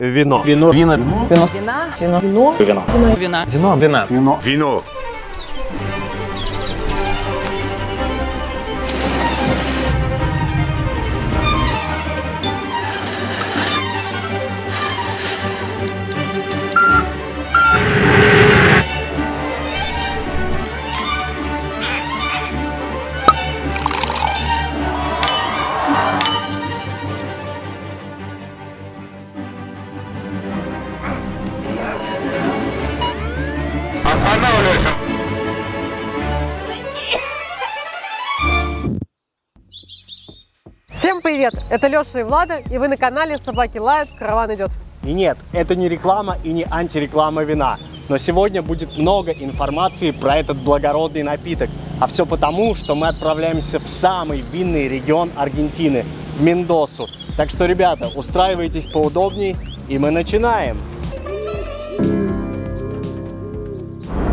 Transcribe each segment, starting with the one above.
Вино. Вино. Вино. Вино. Вина. Вино. Вино. Вино. Вина. Вино. Вина. Вино. Вино. Всем привет! Это Леша и Влада, и вы на канале «Собаки лают, караван идет». И нет, это не реклама и не антиреклама вина. Но сегодня будет много информации про этот благородный напиток. А все потому, что мы отправляемся в самый винный регион Аргентины, в Мендосу. Так что, ребята, устраивайтесь поудобней, и мы начинаем.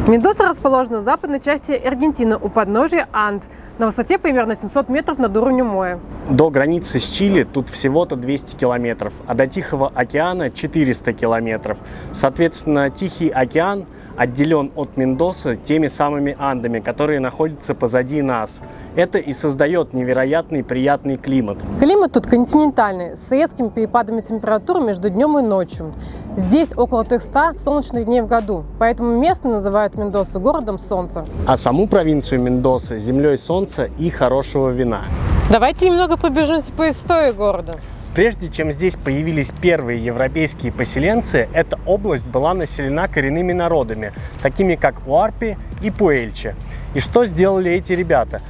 Мендоса расположена в западной части Аргентины у подножия Анд, на высоте примерно 700 метров над уровнем моря. До границы с Чили тут всего-то 200 километров, а до Тихого океана 400 километров. Соответственно, Тихий океан отделен от Мендосы теми самыми Андами, которые находятся позади нас. Это и создает невероятный приятный климат. Климат тут континентальный, с резкими перепадами температур между днем и ночью. Здесь около 300 солнечных дней в году, поэтому местные называют Мендосу городом солнца. А саму провинцию Мендоса землей солнца и хорошего вина. Давайте немного пробежимся по истории города. Прежде чем здесь появились первые европейские поселенцы, эта область была населена коренными народами, такими как Уарпи и Пуэльче. И что сделали эти ребята?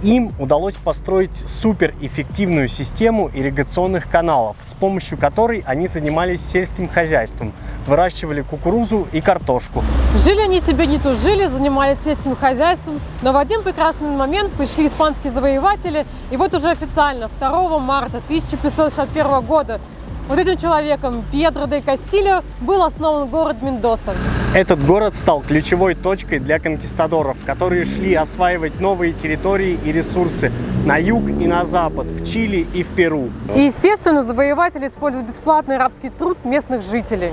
Им удалось построить суперэффективную систему ирригационных каналов, с помощью которой они занимались сельским хозяйством, выращивали кукурузу и картошку. Жили они себе не тужили, занимались сельским хозяйством, но в один прекрасный момент пришли испанские завоеватели, и вот уже официально 2 марта 1561 года вот этим человеком, Пьедро де Кастильо, был основан город Мендоса. Этот город стал ключевой точкой для конкистадоров, которые шли осваивать новые территории и ресурсы на юг и на запад, в Чили и в Перу. И, естественно, завоеватели используют бесплатный рабский труд местных жителей.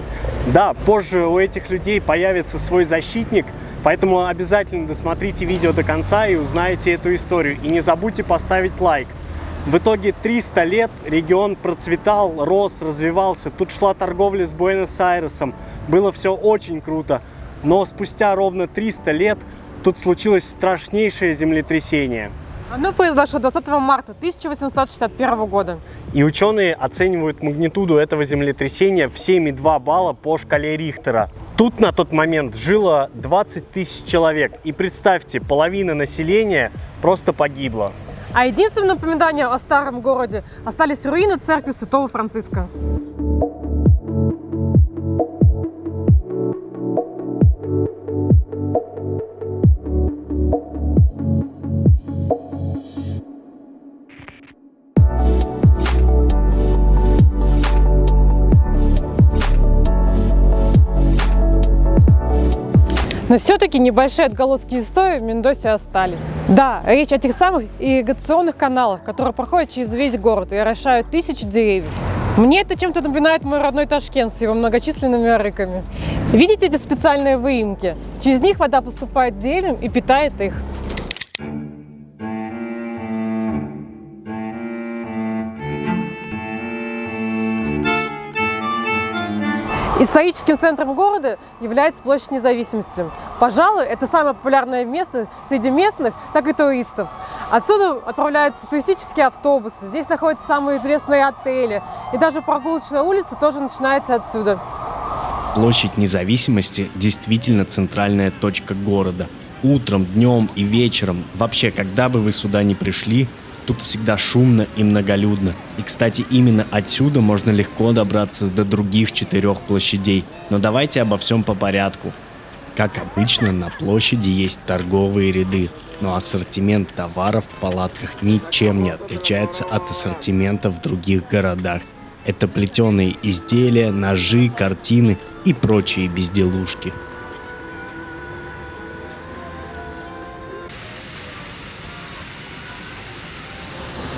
Да, позже у этих людей появится свой защитник, поэтому обязательно досмотрите видео до конца и узнаете эту историю. И не забудьте поставить лайк. В итоге 300 лет регион процветал, рос, развивался. Тут шла торговля с Буэнос-Айресом. Было все очень круто. Но спустя ровно 300 лет тут случилось страшнейшее землетрясение. Оно произошло 20 марта 1861 года. И ученые оценивают магнитуду этого землетрясения в 7,2 балла по шкале Рихтера. Тут на тот момент жило 20 тысяч человек. И представьте, половина населения просто погибла. А единственным напоминанием о старом городе остались руины церкви Святого Франциска. Но все-таки небольшие отголоски истории в Мендосе остались. Да, речь о тех самых ирригационных каналах, которые проходят через весь город и орошают тысячи деревьев. Мне это чем-то напоминает мой родной Ташкент с его многочисленными арыками. Видите эти специальные выемки? Через них вода поступает к деревьям и питает их. Историческим центром города является площадь Независимости. Пожалуй, это самое популярное место среди местных, так и туристов. Отсюда отправляются туристические автобусы, здесь находятся самые известные отели, и даже прогулочная улица тоже начинается отсюда. Площадь Независимости действительно центральная точка города. Утром, днем и вечером, вообще, когда бы вы сюда ни пришли, тут всегда шумно и многолюдно. И, кстати, именно отсюда можно легко добраться до других 4 площадей. Но давайте обо всем по порядку. Как обычно, на площади есть торговые ряды, но ассортимент товаров в палатках ничем не отличается от ассортимента в других городах. Это плетеные изделия, ножи, картины и прочие безделушки.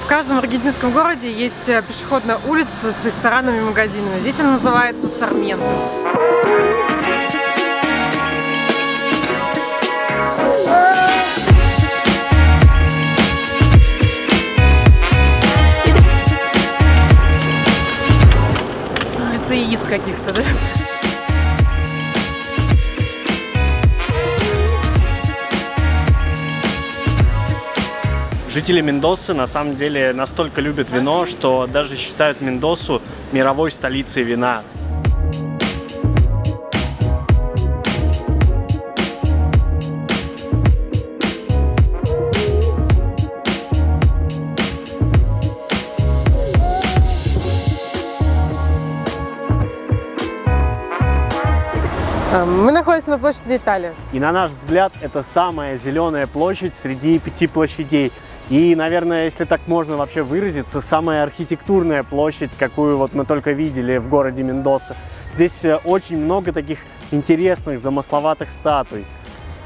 В каждом аргентинском городе есть пешеходная улица с ресторанами и магазинами. Здесь она называется Сарменто. Улица яиц каких-то, да? Жители Мендосы на самом деле настолько любят вино, что даже считают Мендосу мировой столицей вина. Мы находимся на площади Италии. И на наш взгляд, это самая зеленая площадь среди 5 площадей. И, наверное, если так можно вообще выразиться, самая архитектурная площадь, какую вот мы только видели в городе Мендоса. Здесь очень много таких интересных, замысловатых статуй.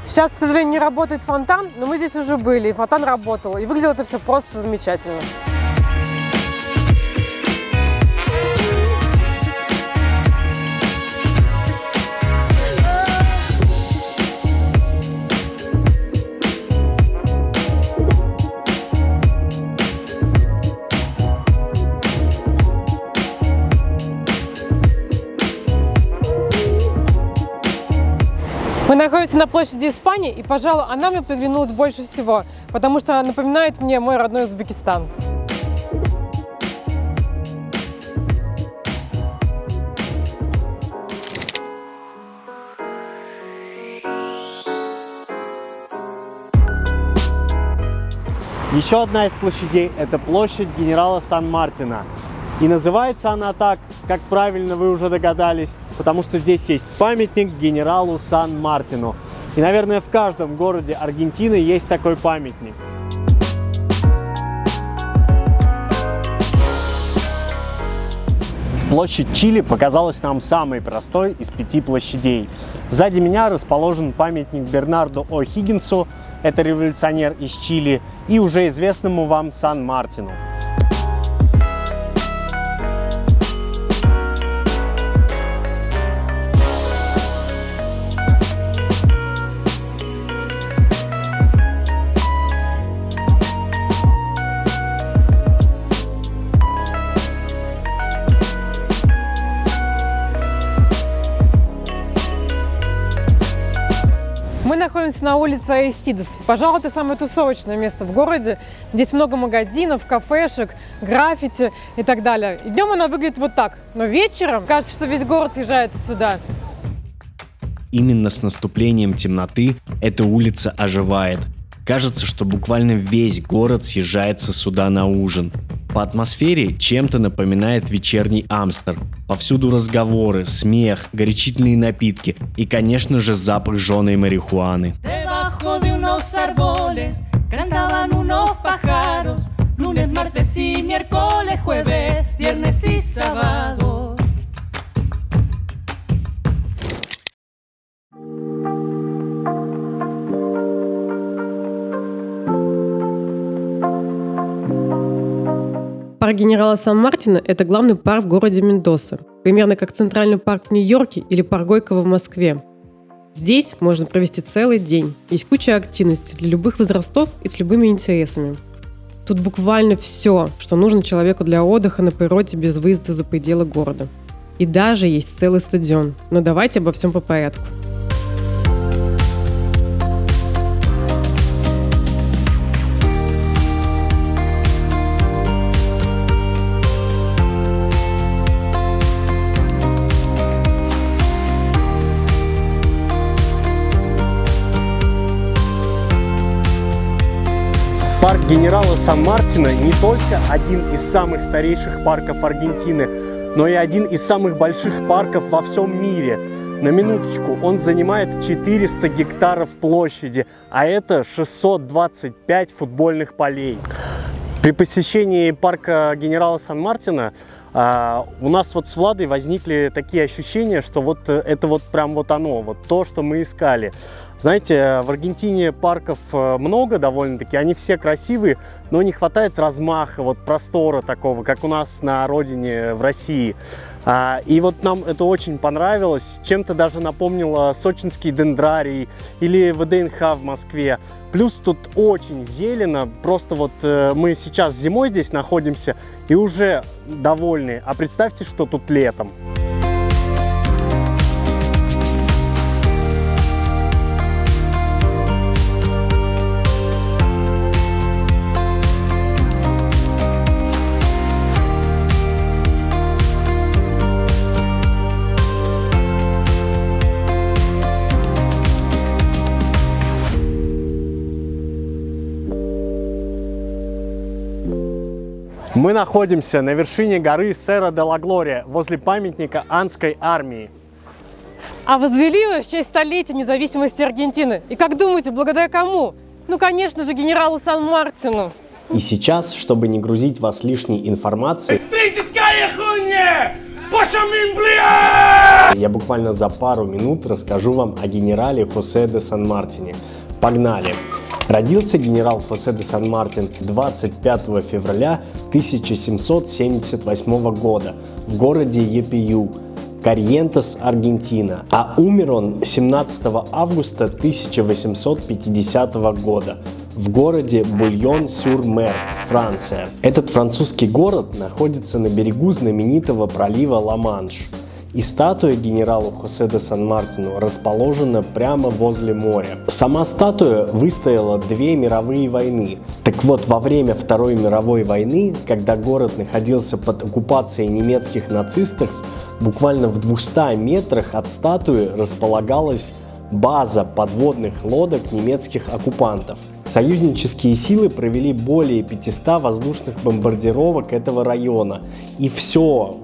Сейчас, к сожалению, не работает фонтан, но мы здесь уже были, и фонтан работал, и выглядело это все просто замечательно. Мы находимся на площади Испании, и, пожалуй, она мне приглянулась больше всего, потому что она напоминает мне мой родной Узбекистан. Еще одна из площадей – это площадь генерала Сан-Мартина. И называется она так, как правильно вы уже догадались, потому что здесь есть памятник генералу Сан-Мартину. И, наверное, в каждом городе Аргентины есть такой памятник. Площадь Чили показалась нам самой простой из 5 площадей. Сзади меня расположен памятник Бернарду О'Хиггинсу, это революционер из Чили, и уже известному вам Сан-Мартину. Мы находимся на улице Аристидес. Пожалуй, это самое тусовочное место в городе. Здесь много магазинов, кафешек, граффити и так далее. И днем она выглядит вот так, но вечером кажется, что весь город съезжается сюда. Именно с наступлением темноты эта улица оживает. Кажется, что буквально весь город съезжается сюда на ужин. По атмосфере чем-то напоминает вечерний Амстер. Повсюду разговоры, смех, горячительные напитки и, конечно же, запах жженой марихуаны. Парк генерала Сан-Мартина – это главный парк в городе Мендоса, примерно как Центральный парк в Нью-Йорке или парк Горького в Москве. Здесь можно провести целый день. Есть куча активностей для любых возрастов и с любыми интересами. Тут буквально все, что нужно человеку для отдыха на природе без выезда за пределы города. И даже есть целый стадион. Но давайте обо всем по порядку. Парк генерала Сан-Мартина не только один из самых старейших парков Аргентины, но и один из самых больших парков во всем мире. На минуточку, он занимает 400 гектаров площади, а это 625 футбольных полей. При посещении парка генерала Сан-Мартина У нас вот с Владой возникли такие ощущения, что вот это вот прям вот оно, вот то, что мы искали. Знаете, в Аргентине парков много довольно-таки, они все красивые, но не хватает размаха, вот простора такого, как у нас на родине в России. И вот нам это очень понравилось, чем-то даже напомнило сочинский дендрарий или ВДНХ в Москве. Плюс тут очень зелено, просто вот мы сейчас зимой здесь находимся и уже довольны, а представьте, что тут летом. Мы находимся на вершине горы Серра де ла Глория, возле памятника Андской армии. А возвели его в честь столетия независимости Аргентины. И как думаете, благодаря кому? Ну, конечно же, генералу Сан-Мартину. И сейчас, чтобы не грузить вас лишней информацией, я буквально за пару минут расскажу вам о генерале Хосе де Сан-Мартине. Погнали! Родился генерал Хосе де Сан-Мартин 25 февраля 1778 года в городе Епию, Корриентес, Аргентина, а умер он 17 августа 1850 года в городе Бульон-сюр-Мер, Франция. Этот французский город находится на берегу знаменитого пролива Ла-Манш. И статуя генералу Хосе де Сан-Мартину расположена прямо возле моря. Сама статуя выстояла 2 мировые войны. Так вот, во время Второй мировой войны, когда город находился под оккупацией немецких нацистов, буквально в 200 метрах от статуи располагалась база подводных лодок немецких оккупантов. Союзнические силы провели более 500 воздушных бомбардировок этого района. И все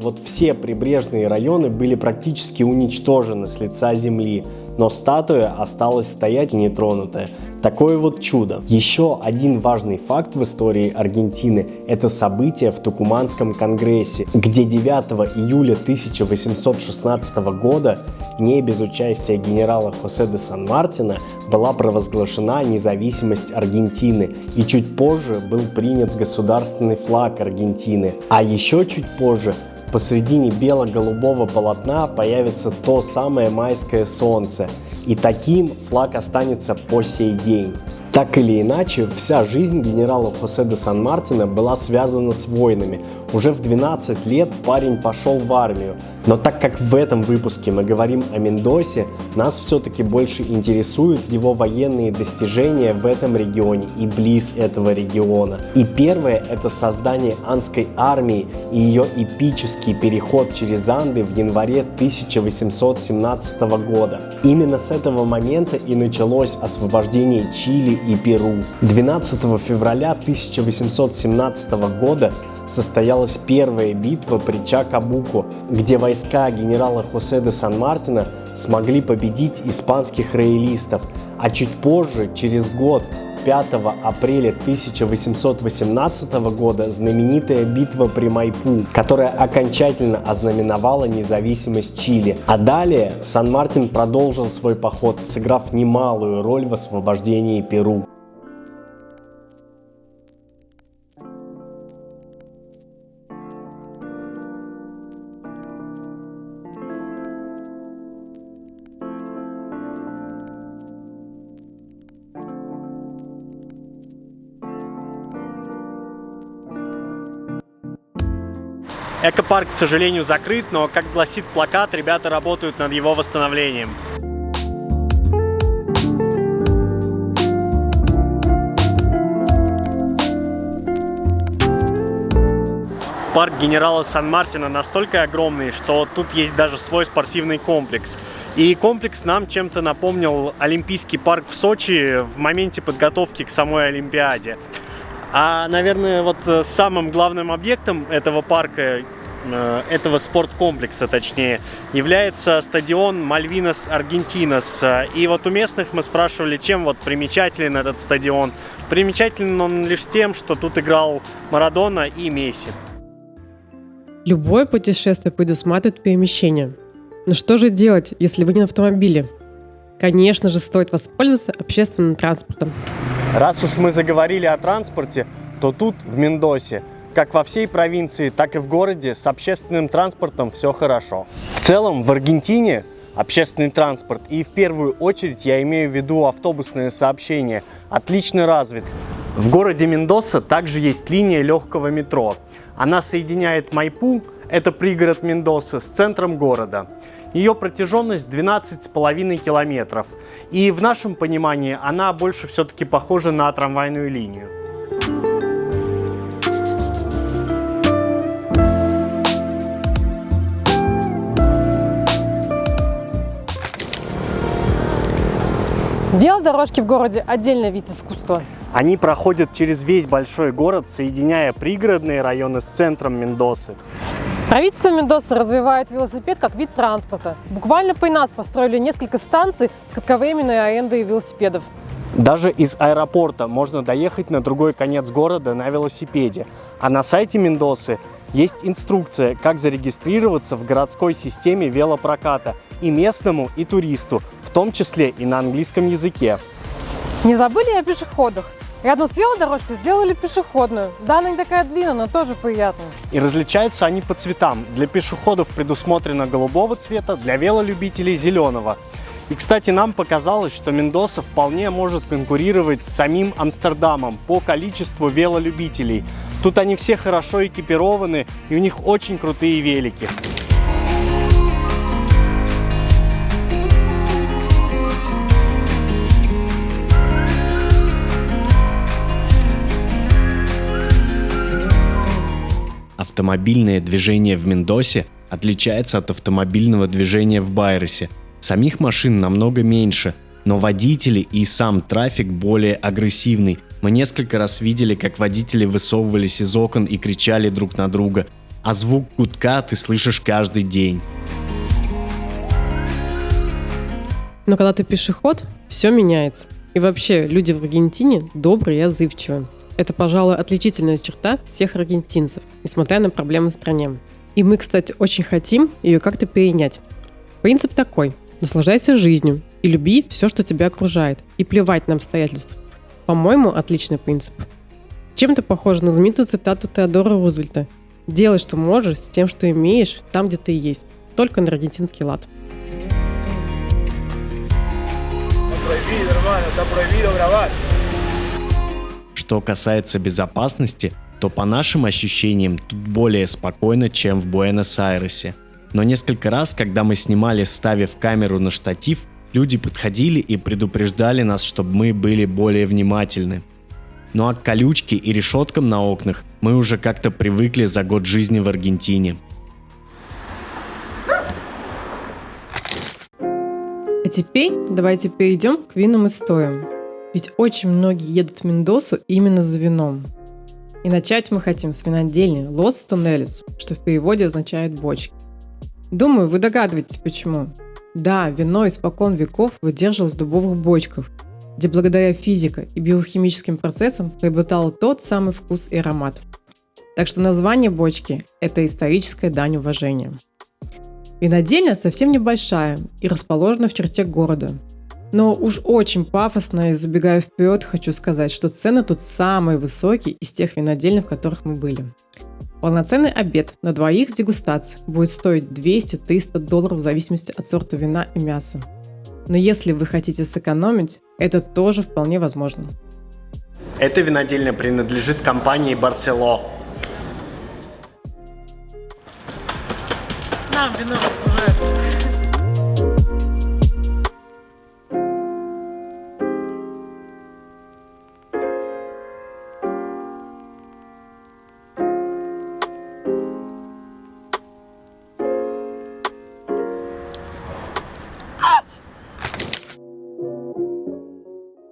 прибрежные районы были практически уничтожены с лица земли. Но статуя осталась стоять нетронутая. Такое вот чудо. Еще один важный факт в истории Аргентины – это событие в Тукуманском конгрессе, где 9 июля 1816 года, не без участия генерала Хосе де Сан-Мартина, была провозглашена независимость Аргентины, и чуть позже был принят государственный флаг Аргентины. А еще чуть позже посредине бело-голубого полотна появится то самое майское солнце, и таким флаг останется по сей день. Так или иначе, вся жизнь генерала Хосе де Сан-Мартина была связана с войнами. Уже в 12 лет парень пошел в армию. Но так как в этом выпуске мы говорим о Мендосе, нас все-таки больше интересуют его военные достижения в этом регионе и близ этого региона. И первое – это создание Андской армии и ее эпический переход через Анды в январе 1817 года. Именно с этого момента и началось освобождение Чили и Перу. 12 февраля 1817 года состоялась первая битва при Чакабуко, где войска генерала Хосе де Сан-Мартина смогли победить испанских роялистов, а чуть позже, через год, 5 апреля 1818 года, знаменитая битва при Майпу, которая окончательно ознаменовала независимость Чили. А далее Сан-Мартин продолжил свой поход, сыграв немалую роль в освобождении Перу. Экопарк, к сожалению, закрыт, но, как гласит плакат, ребята работают над его восстановлением. Парк генерала Сан-Мартина настолько огромный, что тут есть даже свой спортивный комплекс. И комплекс нам чем-то напомнил Олимпийский парк в Сочи в моменте подготовки к самой Олимпиаде. А, наверное, вот самым главным объектом этого парка, этого спорткомплекса точнее, является стадион Мальвинас Аргентинас. И вот у местных мы спрашивали, чем вот примечателен этот стадион. Примечателен он лишь тем, что тут играл Марадона и Месси. Любое путешествие предусматривает перемещение. Но что же делать, если вы не на автомобиле? Конечно же, стоит воспользоваться общественным транспортом. Раз уж мы заговорили о транспорте, то тут, в Мендосе, как во всей провинции, так и в городе, с общественным транспортом все хорошо. В целом, в Аргентине общественный транспорт, и в первую очередь я имею в виду автобусное сообщение, отлично развит. В городе Мендоса также есть линия легкого метро. Она соединяет Майпу, это пригород Мендосы, с центром города. Ее протяженность 12,5 километров. И в нашем понимании она больше все-таки похожа на трамвайную линию. Велодорожки в городе – отдельный вид искусства. Они проходят через весь большой город, соединяя пригородные районы с центром Мендосы. Правительство Мендосы развивает велосипед как вид транспорта. Буквально при нас построили несколько станций с кратковременной арендой велосипедов. Даже из аэропорта можно доехать на другой конец города на велосипеде. А на сайте Мендосы есть инструкция, как зарегистрироваться в городской системе велопроката и местному, и туристу, в том числе и на английском языке. Не забыли о пешеходах? Рядом с велодорожкой сделали пешеходную. Да, она не такая длинная, но тоже приятная. И различаются они по цветам. Для пешеходов предусмотрено голубого цвета, для велолюбителей зеленого. И, кстати, нам показалось, что Мендоса вполне может конкурировать с самим Амстердамом по количеству велолюбителей. Тут они все хорошо экипированы, и у них очень крутые велики. Автомобильное движение в Мендосе отличается от автомобильного движения в Байресе. Самих машин намного меньше, но водители и сам трафик более агрессивный. Мы несколько раз видели, как водители высовывались из окон и кричали друг на друга, а звук гудка ты слышишь каждый день. Но когда ты пешеход, все меняется. И вообще, люди в Аргентине добрые и отзывчивые. Это, пожалуй, отличительная черта всех аргентинцев, несмотря на проблемы в стране. И мы, кстати, очень хотим ее как-то перенять. Принцип такой: наслаждайся жизнью и люби все, что тебя окружает, и плевать на обстоятельства. По-моему, отличный принцип. Чем-то похоже на знаменитую цитату Теодора Рузвельта: «Делай, что можешь, с тем, что имеешь, там, где ты есть, только на аргентинский лад». Что касается безопасности, то по нашим ощущениям тут более спокойно, чем в Буэнос-Айресе. Но несколько раз, когда мы снимали, ставив камеру на штатив, люди подходили и предупреждали нас, чтобы мы были более внимательны. Ну а к колючке и решеткам на окнах мы уже как-то привыкли за год жизни в Аргентине. А теперь давайте перейдем к винным историям. Ведь очень многие едут в Мендосу именно за вином. И начать мы хотим с винодельни Los Tonneles, что в переводе означает бочки. Думаю, вы догадываетесь почему. Да, вино испокон веков выдерживалось в дубовых бочках, где благодаря физико- и биохимическим процессам приобретало тот самый вкус и аромат. Так что название бочки – это историческая дань уважения. Винодельня совсем небольшая и расположена в черте города. Но уж очень пафосно и забегая вперед, хочу сказать, что цены тут самые высокие из тех винодельни, в которых мы были. Полноценный обед на двоих с дегустацией будет стоить $200-300 в зависимости от сорта вина и мяса. Но если вы хотите сэкономить, это тоже вполне возможно. Эта винодельня принадлежит компании Барсело. Нам вино расскажет.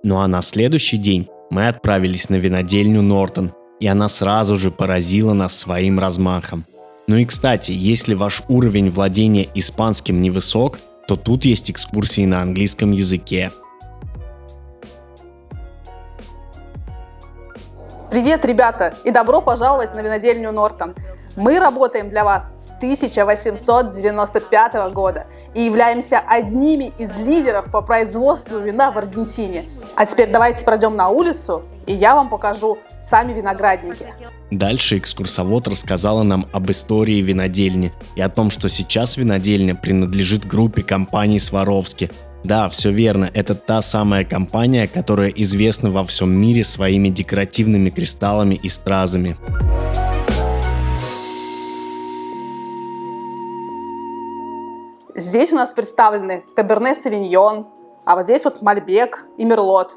Ну а на следующий день мы отправились на винодельню Нортон, и она сразу же поразила нас своим размахом. Ну и кстати, если ваш уровень владения испанским невысок, то тут есть экскурсии на английском языке. Привет, ребята, и добро пожаловать на винодельню Нортон. Мы работаем для вас с 1895 года и являемся одними из лидеров по производству вина в Аргентине. А теперь давайте пройдем на улицу, и я вам покажу сами виноградники. Дальше экскурсовод рассказала нам об истории винодельни и о том, что сейчас винодельня принадлежит группе компаний Сваровски. Да, все верно, это та самая компания, которая известна во всем мире своими декоративными кристаллами и стразами. Здесь у нас представлены Каберне Савиньон, а вот здесь вот Мальбек и Мерлот.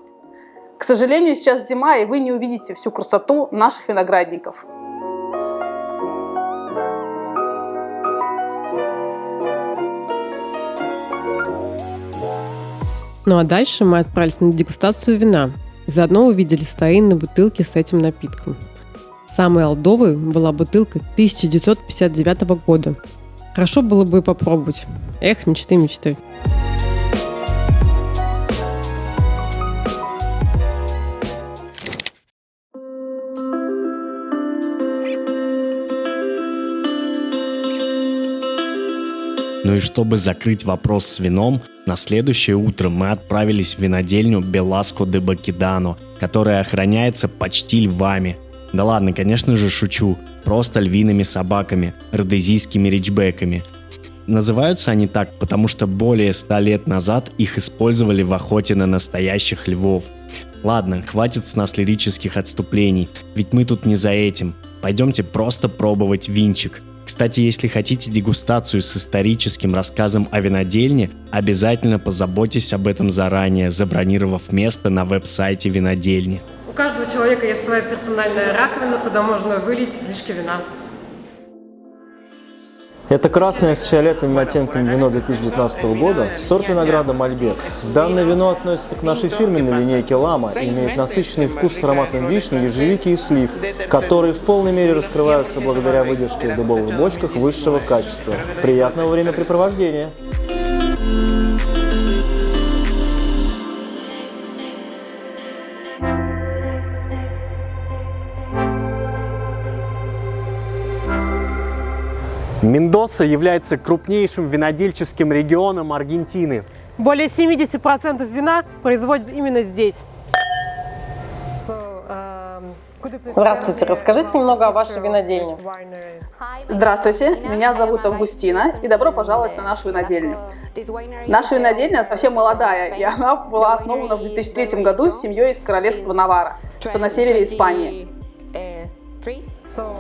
К сожалению, сейчас зима, и вы не увидите всю красоту наших виноградников. Ну а дальше мы отправились на дегустацию вина. Заодно увидели старинные бутылки с этим напитком. Самой олдовой была бутылка 1959 года. Хорошо было бы попробовать. Эх, мечты, мечты. Ну и чтобы закрыть вопрос с вином, на следующее утро мы отправились в винодельню Беласко де Бакедано, которая охраняется почти львами. Да ладно, конечно же шучу, просто львиными собаками, родезийскими ричбеками. Называются они так, потому что более 100 лет назад их использовали в охоте на настоящих львов. Ладно, хватит с нас лирических отступлений, ведь мы тут не за этим. Пойдемте просто пробовать винчик. Кстати, если хотите дегустацию с историческим рассказом о винодельне, обязательно позаботьтесь об этом заранее, забронировав место на веб-сайте винодельни. У каждого человека есть своя персональная раковина, куда можно вылить излишки вина. Это красное с фиолетовым оттенком вино 2019 года, сорт винограда Мальбек. Данное вино относится к нашей фирменной линейке Лама и имеет насыщенный вкус с ароматом вишни, ежевики и слив, которые в полной мере раскрываются благодаря выдержке в дубовых бочках высшего качества. Приятного времяпрепровождения! Мендоса является крупнейшим винодельческим регионом Аргентины. Более 70% вина производят именно здесь. Здравствуйте, расскажите немного о вашей винодельне. Здравствуйте, меня зовут Августина, и добро пожаловать на нашу винодельню. Наша винодельня совсем молодая, и она была основана в 2003 году семьей из королевства Наварра, что на севере Испании.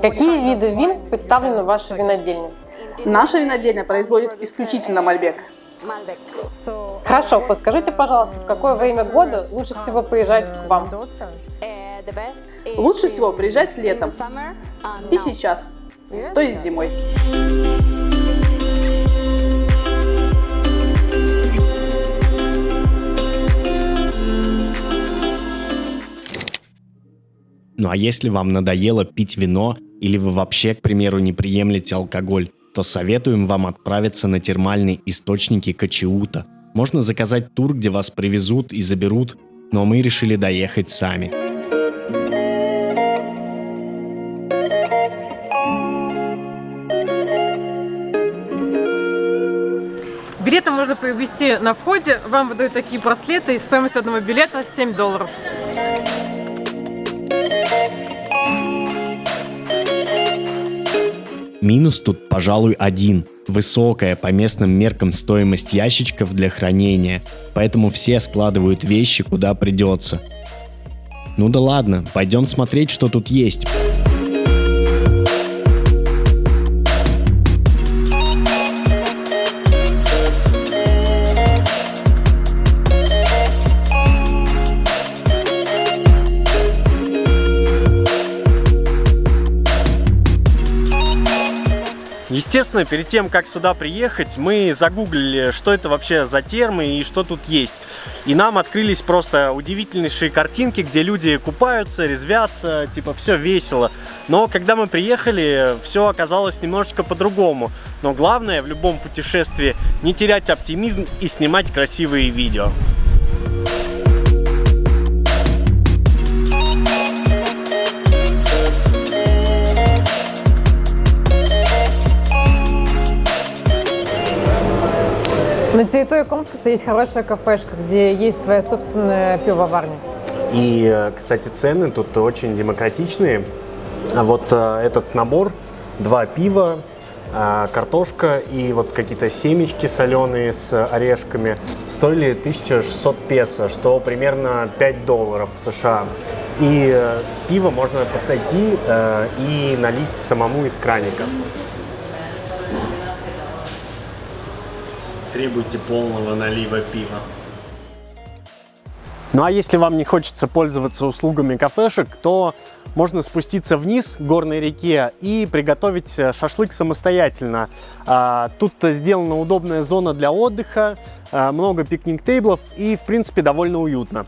Какие виды вин представлены в вашей винодельне? Наша винодельня производит исключительно Мальбек. Хорошо, подскажите, пожалуйста, в какое время года лучше всего приезжать к вам? Лучше всего приезжать летом и сейчас, то есть зимой. Ну а если вам надоело пить вино, или вы вообще, к примеру, не приемлете алкоголь, то советуем вам отправиться на термальные источники Качиута. Можно заказать тур, где вас привезут и заберут, но мы решили доехать сами. Билеты можно приобрести на входе. Вам выдают такие браслеты, и стоимость одного билета $7. Минус тут, пожалуй, один. Высокая по местным меркам стоимость ящичков для хранения, поэтому все складывают вещи куда придется. Ну да ладно, пойдем смотреть, что тут есть. Естественно, перед тем, как сюда приехать, мы загуглили, что это вообще за термы и что тут есть. И нам открылись просто удивительнейшие картинки, где люди купаются, резвятся, типа все весело. Но когда мы приехали, все оказалось немножечко по-другому. Но главное в любом путешествии не терять оптимизм и снимать красивые видео. На территории комплекса есть хорошая кафешка, где есть своя собственная пивоварня. И, кстати, цены тут очень демократичные. Вот этот набор, 2 пива, картошка и вот какие-то семечки соленые с орешками стоили 1600 песо, что примерно $5 США. И пиво можно подойти и налить самому из краника. Требуйте полного налива пива. Ну а если вам не хочется пользоваться услугами кафешек, то можно спуститься вниз к горной реке и приготовить шашлык самостоятельно. Тут сделана удобная зона для отдыха, много пикник-тейблов и, в принципе, довольно уютно.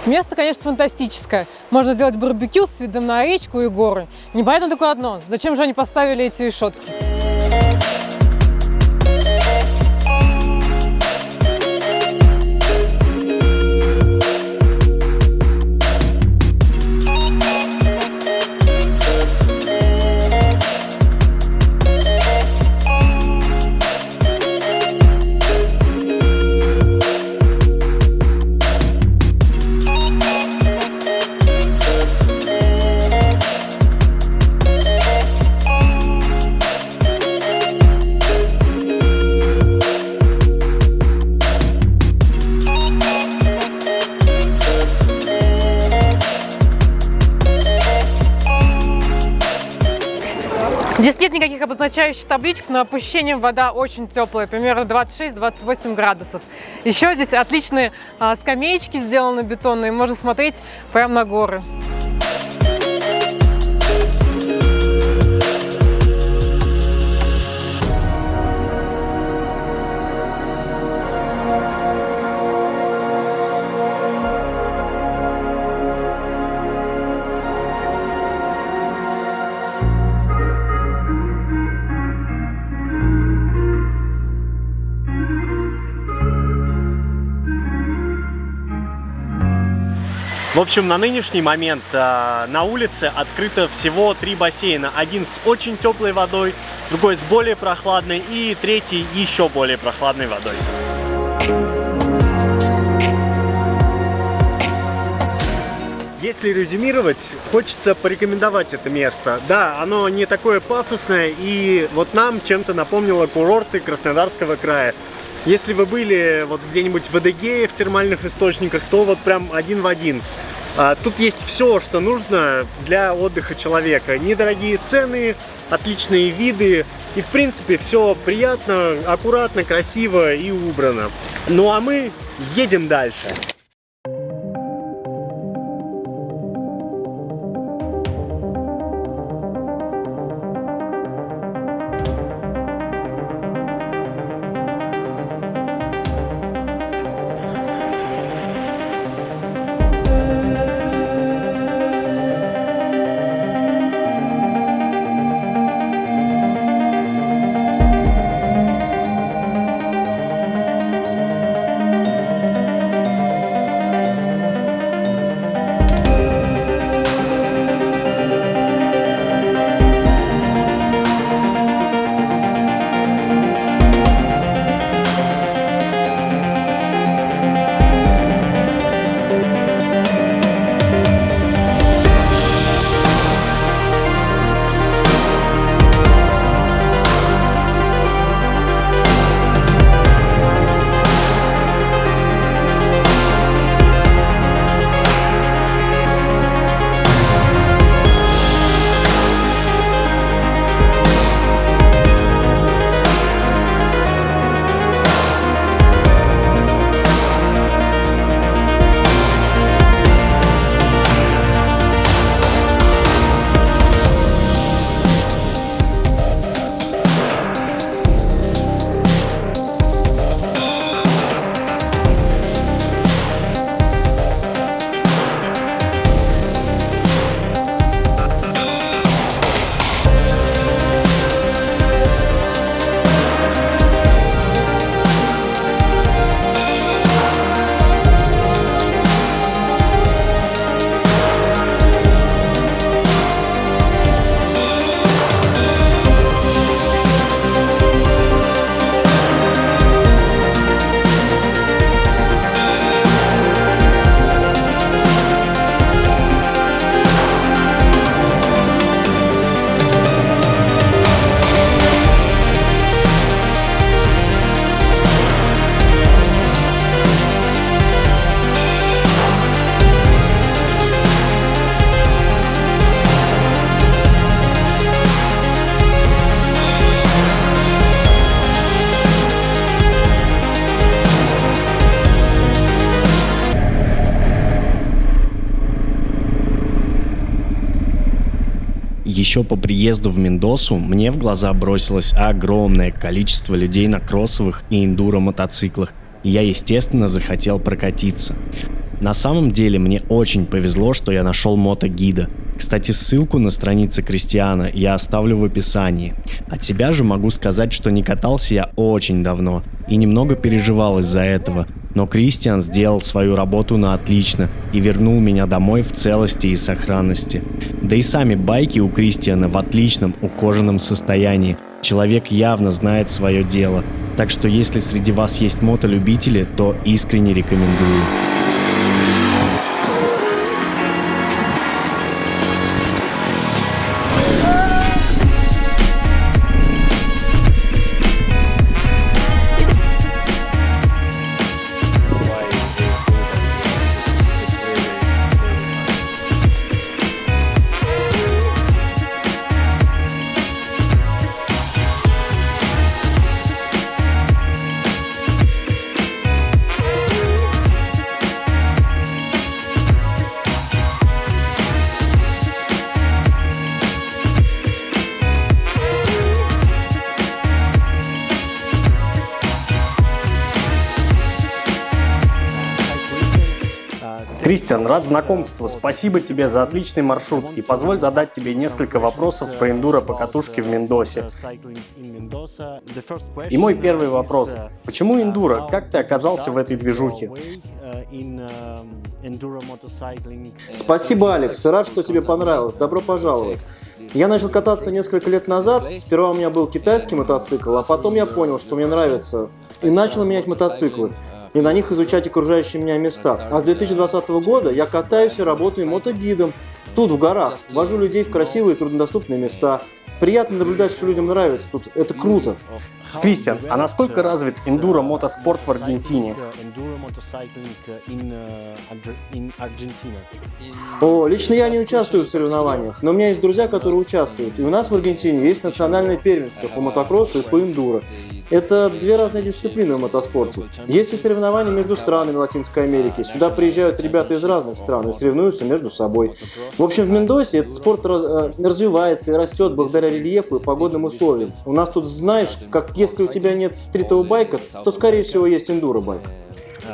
Место, конечно, фантастическое. Можно сделать барбекю с видом на речку и горы. Непонятно только одно: зачем же они поставили эти решетки? Здесь нет никаких обозначающих табличек, но по ощущениям вода очень теплая, примерно 26-28 градусов. Еще здесь отличные скамеечки сделаны бетонные, можно смотреть прямо на горы. В общем, на нынешний момент на улице открыто всего 3 бассейна. Один с очень теплой водой, другой с более прохладной и третий еще более прохладной водой. Если резюмировать, хочется порекомендовать это место. Да, оно не такое пафосное, и вот нам чем-то напомнило курорты Краснодарского края. Если вы были вот где-нибудь в Адыгее, в термальных источниках, то вот прям один в один. Тут есть все, что нужно для отдыха человека. Недорогие цены, отличные виды и, в принципе, все приятно, аккуратно, красиво и убрано. Ну а мы едем дальше. Еще по приезду в Мендосу мне в глаза бросилось огромное количество людей на кроссовых и эндуро-мотоциклах, и я, естественно, захотел прокатиться. На самом деле мне очень повезло, что я нашел мотогида. Кстати, ссылку на страницы Кристиана я оставлю в описании. От себя же могу сказать, что не катался я очень давно и немного переживал из-за этого. Но Кристиан сделал свою работу на отлично и вернул меня домой в целости и сохранности. Да и сами байки у Кристиана в отличном ухоженном состоянии. Человек явно знает свое дело. Так что если среди вас есть мотолюбители, то искренне рекомендую. Кристиан, рад знакомству. Спасибо тебе за отличный маршрут. И позволь задать тебе несколько вопросов про эндуро-покатушки в Мендосе. И мой первый вопрос. Почему эндуро? Как ты оказался в этой движухе? Спасибо, Алекс. Рад, что тебе понравилось. Добро пожаловать. Я начал кататься несколько лет назад. Сперва у меня был китайский мотоцикл, а потом я понял, что мне нравится, и начал менять мотоциклы. И на них изучать окружающие меня места. А с 2020 года я катаюсь и работаю мотогидом. Тут, в горах. Вожу людей в красивые и труднодоступные места. Приятно наблюдать, что людям нравится тут. Это круто. Кристиан, а насколько развит эндуро-мотоспорт в Аргентине? Лично я не участвую в соревнованиях, но у меня есть друзья, которые участвуют. И у нас в Аргентине есть национальное первенство по мотокроссу и по эндуро. Это две разные дисциплины в мотоспорте. Есть и соревнования между странами Латинской Америки. Сюда приезжают ребята из разных стран и соревнуются между собой. В общем, в Мендосе этот спорт развивается и растет благодаря рельефу и погодным условиям. У нас тут, знаешь, как если у тебя нет стритового байка, то, скорее всего, есть эндуро-байк.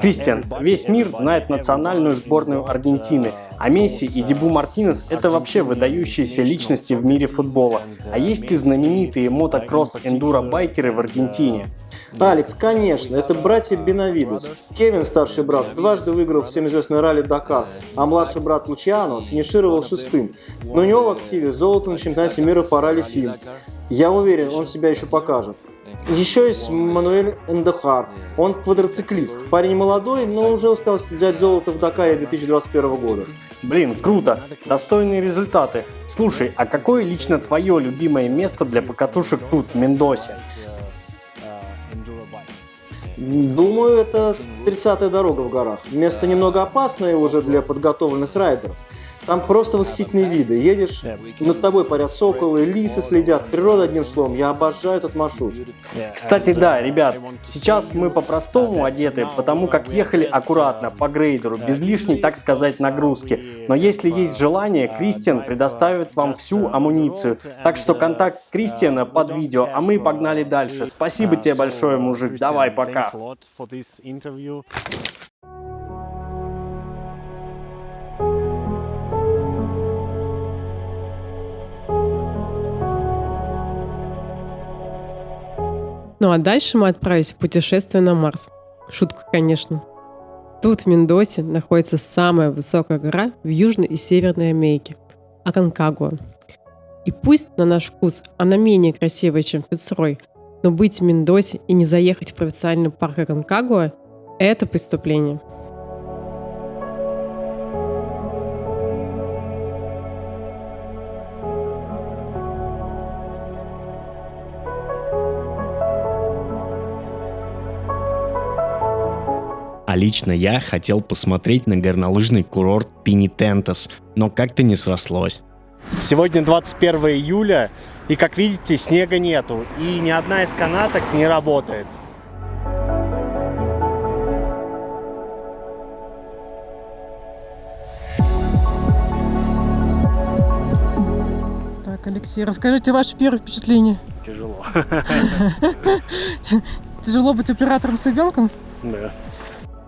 Кристиан, весь мир знает национальную сборную Аргентины, а Месси и Дибу Мартинес – это вообще выдающиеся личности в мире футбола. А есть ли знаменитые мотокросс-эндуро-байкеры в Аргентине? Алекс, конечно, это братья Бенавидес. Кевин, старший брат, дважды выиграл всем известный ралли Дакар, а младший брат Лучиано финишировал 6-м. Но у него в активе золото на чемпионате мира по ралли Фин. Я уверен, он себя еще покажет. Еще есть Мануэль Эндохар. Он квадроциклист. Парень молодой, но уже успел взять золото в Дакаре 2021 года. Блин, круто. Достойные результаты. Слушай, а какое лично твое любимое место для покатушек тут, в Мендосе? Думаю, это 30-я дорога в горах. Место немного опасное уже для подготовленных райдеров. Там просто восхитительные виды. Едешь, над тобой парят соколы, лисы следят. Природа, одним словом. Я обожаю этот маршрут. Кстати, да, ребят, сейчас мы по-простому одеты, потому как ехали аккуратно, по грейдеру, без лишней, так сказать, нагрузки. Но если есть желание, Кристиан предоставит вам всю амуницию. Так что контакт Кристиана под видео, а мы погнали дальше. Спасибо тебе большое, мужик. Давай, пока. Ну а дальше мы отправились в путешествие на Марс. Шутка, конечно. Тут, в Мендосе, находится самая высокая гора в Южной и Северной Америке – Аконкагуа. И пусть, на наш вкус, она менее красивая, чем Фицрой, но быть в Мендосе и не заехать в провинциальный парк Аконкагуа – это преступление. А лично я хотел посмотреть на горнолыжный курорт Пенитентас, но как-то не срослось. Сегодня 21 июля, и, как видите, снега нету, и ни одна из канаток не работает. Так, Алексей, расскажите ваши первые впечатления. Тяжело. Тяжело быть оператором с ребенком? Да.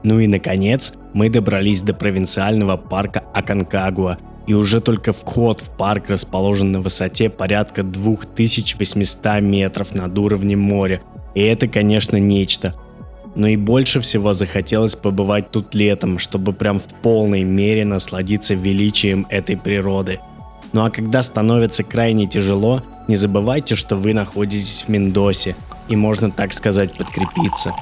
Ну и наконец, мы добрались до провинциального парка Аконкагуа. И уже только вход в парк расположен на высоте порядка 2800 метров над уровнем моря. И это, конечно, нечто. Но и больше всего захотелось побывать тут летом, чтобы прям в полной мере насладиться величием этой природы. Ну а когда становится крайне тяжело, не забывайте, что вы находитесь в Мендосе, и можно, так сказать, подкрепиться.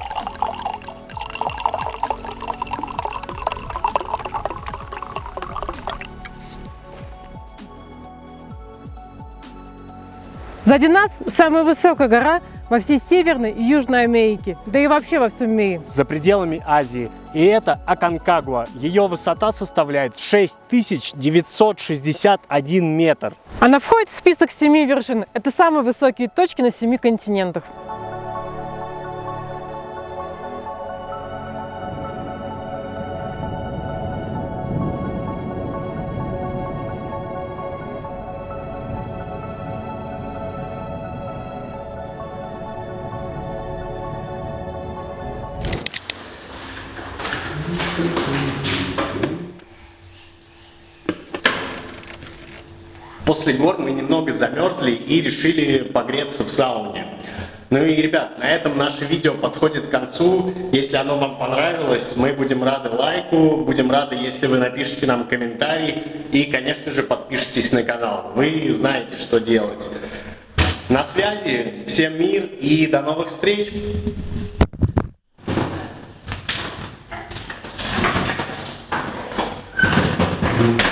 Сзади нас самая высокая гора во всей Северной и Южной Америке, да и вообще во всем мире. За пределами Азии. И это Аконкагуа. Ее высота составляет 6961 метр. Она входит в список 7 вершин. Это самые высокие точки на 7 континентах. После гор мы немного замерзли и решили погреться в сауне. Ну и, ребят, на этом наше видео подходит к концу. Если оно вам понравилось, мы будем рады лайку, будем рады, если вы напишите нам комментарий и, конечно же, подпишитесь на канал. Вы знаете, что делать. На связи, всем мир и до новых встреч! Thank you.